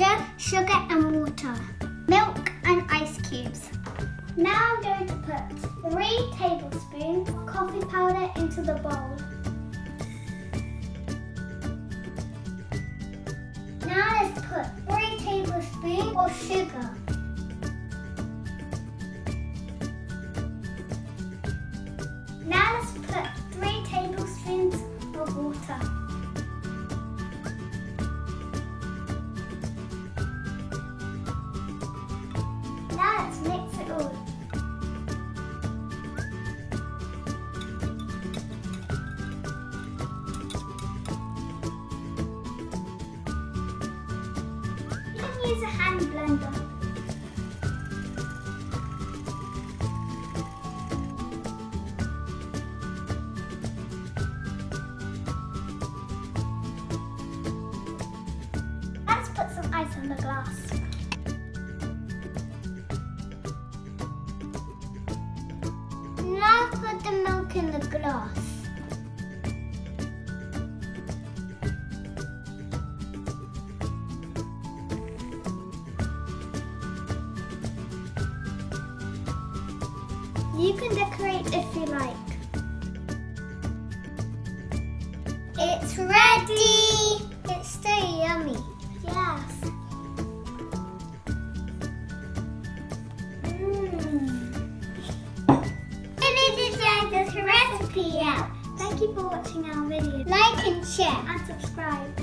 powder, sugar and water, milk and ice cubes. Now I'm going to put 3 tablespoons of coffee powder into the bowl. Now let's put 3 tablespoons of sugar. Now let's put 3 tablespoons of water. Now let's mix it all. You can use a hand blender. Let's put some ice in the glass. Now put the milk in the glass. You can decorate if you like. It's ready! It's so yummy. Yes. Try this recipe out. Thank you for watching our video. Like and share and subscribe.